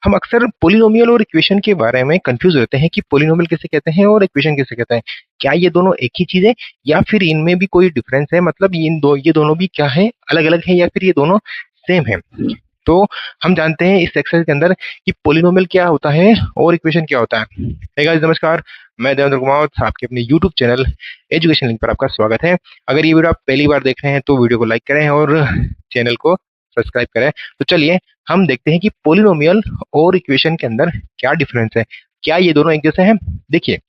हम अक्सर पोलिनोमियल और इक्वेशन के बारे में कंफ्यूज रहते हैं कि पोलिनोमियल किसे कहते हैं और इक्वेशन किसे कहते हैं। क्या ये दोनों एक ही चीज है या फिर इनमें भी कोई डिफरेंस है? मतलब ये दोनों भी क्या है, अलग अलग है या फिर ये दोनों सेम है? तो हम जानते हैं इस एक्सरसाइज के अंदर कि पोलिनोमियल क्या होता है और इक्वेशन क्या होता है। हे गाइस, नमस्कार। मैं देवेंद्र कुमार, आपके अपने यूट्यूब चैनल एजुकेशन लिंक पर आपका स्वागत है। अगर ये वीडियो आप पहली बार देख रहे हैं तो वीडियो को लाइक करें और चैनल को सब्सक्राइब करें। तो चलिए हम देखते हैं कि पोलिनोमियल और इक्वेशन के अंदर क्या डिफरेंस है। क्या ये दोनों एक जैसे हैं? देखिए,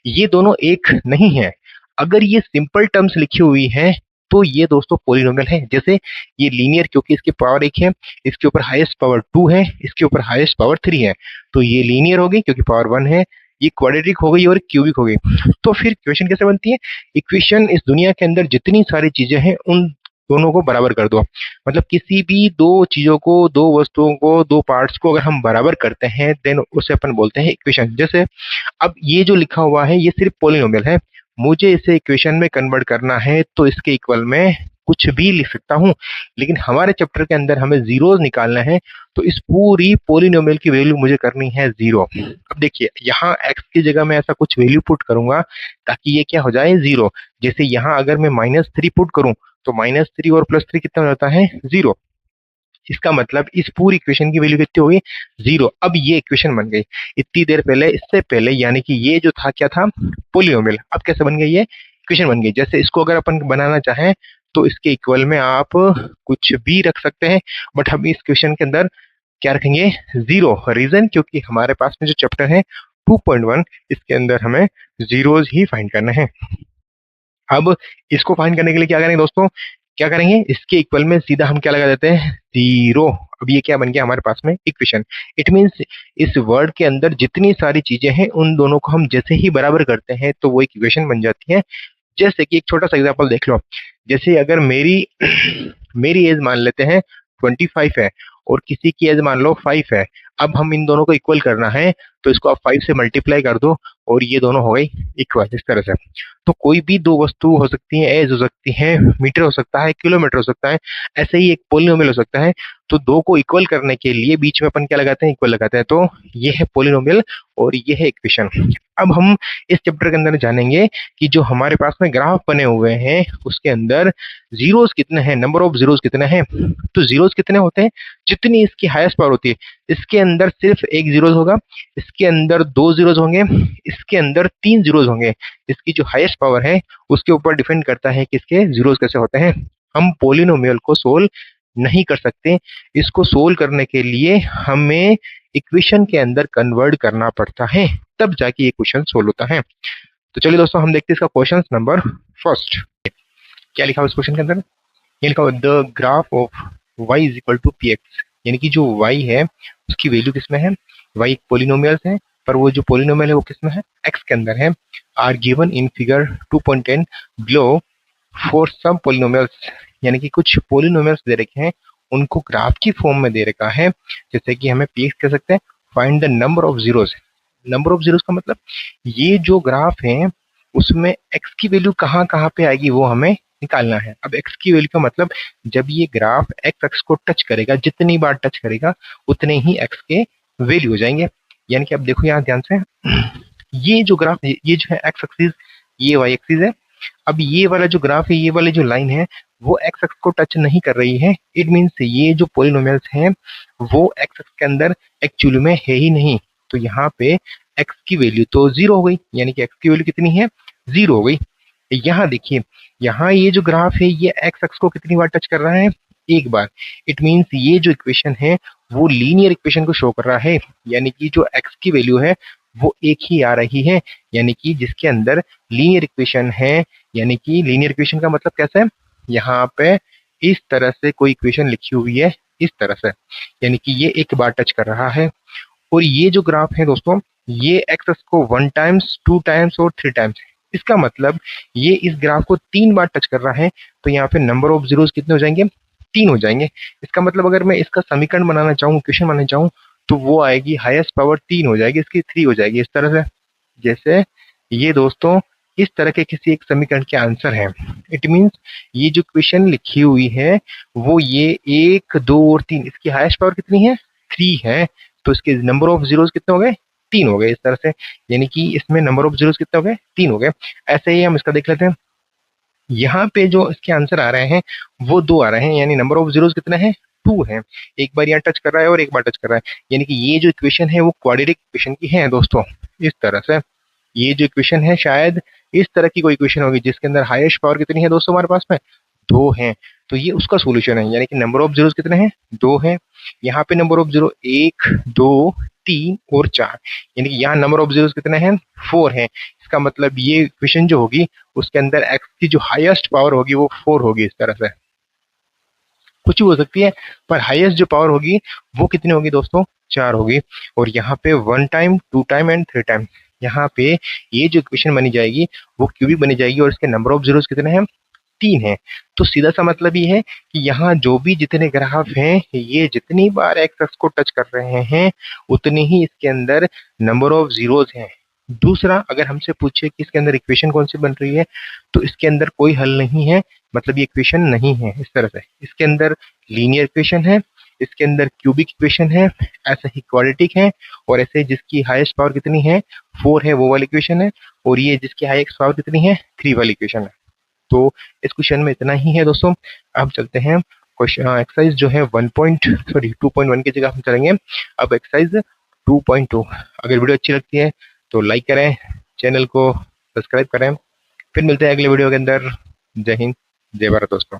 ये दोनों एक नहीं है। अगर ये सिंपल टर्म्स लिखी हुई है तो ये दोस्तों पोलिनोमियल है। जैसे ये लीनियर, क्योंकि इसकी पावर 1 है, इसके ऊपर हाईएस्ट पावर 2 है, इसके ऊपर हाईएस्ट पावर 3 है, तो ये लीनियर होगी क्योंकि पावर 1 है। ये क्वाड्रेटिक हो गई और क्यूबिक हो गई। तो फिर इक्वेशन कैसे बनती है? इक्वेशन इस दुनिया के अंदर जितनी सारी चीजें हैं उन दोनों को बराबर कर दो। मतलब किसी भी दो चीजों को, दो वस्तुओं को, दो पार्ट्स को अगर हम बराबर करते हैं देन उसे अपन बोलते हैं इक्वेशन। जैसे अब ये जो लिखा हुआ है ये सिर्फ पोलिनोमियल है, मुझे इसे इक्वेशन में कन्वर्ट करना है तो इसके इक्वल में कुछ भी लिख सकता हूं, लेकिन हमारे चैप्टर के अंदर हमें जीरोस निकालना है, तो इस पूरी पोलिनोमियल की वैल्यू मुझे करनी है 0। अब देखिए, यहाँ x की जगह मैं ऐसा कुछ वैल्यू पुट करूंगा ताकि ये क्या हो जाए, 0। जैसे यहाँ अगर मैं -3 पुट करूं तो -3 और +3 कितना हो जाता है, 0। इसका मतलब इस पूरी इक्वेशन की वैल्यू कितनी होगी, 0। अब ये इक्वेशन बन गई। इतनी देर पहले, इससे पहले, यानी कि ये जो था क्या था, पोलिनोमियल, अब कैसे बन गई, ये इक्वेशन बन गई। जैसे इसको अगर अपन बनाना चाहें तो इसके इक्वल में आप कुछ भी रख सकते हैं, बट हम इस क्वेश्चन के अंदर क्या रखेंगे, 0। रीजन, क्योंकि हमारे पास में जो चैप्टर है 2.1, इसके अंदर हमें जीरोज ही फाइंड करने हैं। अब इसको फाइंड करने के लिए क्या करेंगे दोस्तों, क्या करेंगे, इसके इक्वल में सीधा हम क्या लगा देते हैं, 0। अब ये क्या बन गया हमारे पास में, इक्वेशन। इट मीन्स इस वर्ड के अंदर जितनी सारी चीजें हैं उन दोनों को हम जैसे ही बराबर करते हैं तो वो एक इक्वेशन बन जाती है। जैसे कि एक छोटा सा एग्जांपल देख लो। जैसे अगर मेरी मेरी एज मान लेते हैं 25 है और किसी की एज मान लो 5 है। अब हम इन दोनों को इक्वल करना है तो इसको आप 5 से मल्टीप्लाई कर दो और ये दोनों हो गई इक्वल, इस तरह से। तो कोई भी दो वस्तु हो सकती है, एज हो सकती है, मीटर हो सकता है, किलोमीटर हो सकता है, ऐसे ही एक पोलिनोमियल हो सकता है। तो दो को इक्वल करने के लिए बीच में अपन क्या लगाते हैं, इक्वल लगाते हैं। तो ये है पोलिनोमियल और ये है इक्वेशन। अब हम इस चैप्टर के अंदर जानेंगे कि जो हमारे पास में ग्राफ बने हुए हैं उसके अंदर जीरोस कितने हैं, नंबर ऑफ जीरोस कितने हैं। तो जीरोस कितने होते हैं, जितनी इसकी हाईएस्ट पावर होती है। इसके अंदर सिर्फ एक जीरोस होगा, इसके अंदर दो जीरोस होंगे, इसके अंदर 3 जीरोस होंगे। इसकी जो हाईएस्ट पावर है उसके ऊपर डिपेंड करता है कि इसके जीरोस कैसे होते हैं। हम पोलिनोमियल को सोल्व नहीं कर सकते, इसको सोल्व करने के लिए हमें इक्वेशन के अंदर कन्वर्ट करना पड़ता है, तब जाके ये क्वेश्चन सोल्व होता है। तो चलिए दोस्तों, हम देखते हैं इसका क्वेश्चन नंबर फर्स्ट। क्या लिखा हुआ इस क्वेश्चन के अंदर, ये लिखा हुआ the graph of y is equal to p x. यानी कि जो y है उसकी वैल्यू किसमें है, y एक पोलिनोमियल है, पर वो जो पोलिनोमियल है वो किसमें है, x के अंदर है। Are given in figure 2.10 below for some polynomials. यानी कि कुछ पोलिनोमियल्स दे रखे हैं, उनको ग्राफ की फॉर्म में दे रखा है। जैसे कि हमें पी कह सकते हैं, find the number of zeros. Number of zeros का मतलब ये जो ग्राफ है उसमें x की वैल्यू कहाँ कहाँ पे आएगी वो हमें निकालना है। अब x की वैल्यू का मतलब जब ये ग्राफ x एक्स को टच करेगा, जितनी बार टच करेगा उतने ही x के वैल्यू हो जाएंगे। यानी कि अब देखो यहाँ ध्यान से, ये जो ग्राफ है, ये जो है x एक्सिस, ये y एक्सिस है। अब ये वाला जो ग्राफ है, ये वाली जो लाइन है वो x एक्स को टच नहीं कर रही है। इट मीन्स ये जो पोलिनोमियल्स हैं वो x एक्स के अंदर एक्चुअली में है ही नहीं। तो यहाँ पे x की वैल्यू तो 0 हो गई, यानी कि x की वैल्यू कितनी है, 0 हो गई। यहाँ देखिए, यहाँ ये जो ग्राफ है ये x एक्स को कितनी बार टच कर रहा है, एक बार। इट मीन्स ये जो इक्वेशन है वो लीनियर इक्वेशन को शो कर रहा है, यानी कि जो x की वैल्यू है वो एक ही आ रही है। यानी कि जिसके अंदर लीनियर इक्वेशन है, यानी कि लीनियर इक्वेशन का मतलब कैसा है, यहाँ पे इस तरह से कोई इक्वेशन लिखी हुई है, इस तरह से, यानी कि ये एक बार टच कर रहा है। और ये जो ग्राफ है दोस्तों, ये एक्स को 1 टाइम्स, 2 टाइम्स और 3 टाइम्स। इसका मतलब ये इस ग्राफ को 3 बार टच कर रहा है, तो यहाँ पे नंबर ऑफ जीरोस कितने हो जाएंगे, 3 हो जाएंगे। इसका मतलब अगर मैं इसका समीकरण बनाना चाहूँ, इक्वेशन बनाना चाहूँ, तो वो आएगी हाईएस्ट पावर 3 हो जाएगी, इसकी 3 हो जाएगी, इस तरह से। जैसे ये दोस्तों इस तरह के किसी एक समीकरण के आंसर है। इट मीन्स ये जो क्वेश्चन लिखी हुई है वो ये 1, 2 और 3, इसकी हाईएस्ट पावर कितनी है, 3 है। तो इसके नंबर ऑफ जीरोस कितने हो गए, 3 हो गए इस तरह से, यानी कि इसमें नंबर ऑफ जीरोस कितने हो गए, 3 हो गए। ऐसे ही हम इसका देख लेते हैं, यहाँ पे जो इसके आंसर आ रहे हैं वो 2 आ रहे हैं, यानी नंबर ऑफ जीरोस कितने हैं, 2 है। एक बार यहाँ टच कर रहा है और एक बार टच कर रहा है, यानी कि ये जो इक्वेशन है वो क्वाड्रेटिक इक्वेशन की है दोस्तों। इस तरह से ये जो इक्वेशन है शायद इस तरह की कोई इक्वेशन होगी जिसके अंदर हाईएस्ट पावर कितनी है दोस्तों, हमारे पास में 2 है। तो ये उसका सोल्यूशन है, यानी कि नंबर ऑफ जीरोस कितने हैं, 2 है। यहाँ पे नंबर ऑफ जीरो 1 2 3 और 4, यानी कि यहाँ नंबर ऑफ जीरोस कितने हैं, 4 है। इसका मतलब ये इक्वेशन जो होगी उसके अंदर एक्स की जो हाईएस्ट पावर होगी वो 4 होगी। इस तरह से कुछ भी हो सकती है, पर हाईएस्ट जो पावर होगी वो कितनी होगी दोस्तों, 4 होगी। और यहाँ पे 1 टाइम 2 टाइम एंड 3 टाइम, यहाँ पे ये जो इक्वेशन बनी जाएगी वो क्यूबिक बनी जाएगी और इसके नंबर ऑफ जीरोस कितने हैं, 3 है। तो सीधा सा मतलब ये है कि यहाँ जो भी जितने ग्राफ हैं ये जितनी बार एक्स एक्स को टच कर रहे हैं उतनी ही इसके अंदर नंबर ऑफ जीरोस हैं। दूसरा, अगर हमसे पूछे कि इसके अंदर इक्वेशन कौन सी बन रही है, तो इसके अंदर कोई हल नहीं है, मतलब ये इक्वेशन नहीं है। इस तरह से इसके अंदर लीनियर इक्वेशन है, इसके अंदर क्यूबिक इक्वेशन है, ऐसे ही क्वाड्रेटिक है, और ऐसे जिसकी हाईएस्ट पावर कितनी है, 4 है, वो वाली इक्वेशन है। और ये जिसकी हाईएस्ट पावर कितनी है, 3 वाली इक्वेशन है। तो इस क्वेश्चन में इतना ही है दोस्तों। अब चलते हैं क्वेश्चन एक्सरसाइज जो है 2.1 की जगह हम चलेंगे अब एक्सरसाइज 2.2। अगर वीडियो अच्छी लगती है तो लाइक करें, चैनल को सब्सक्राइब करें। फिर मिलते हैं अगले वीडियो के अंदर। जय हिंद, जय भारत दोस्तों।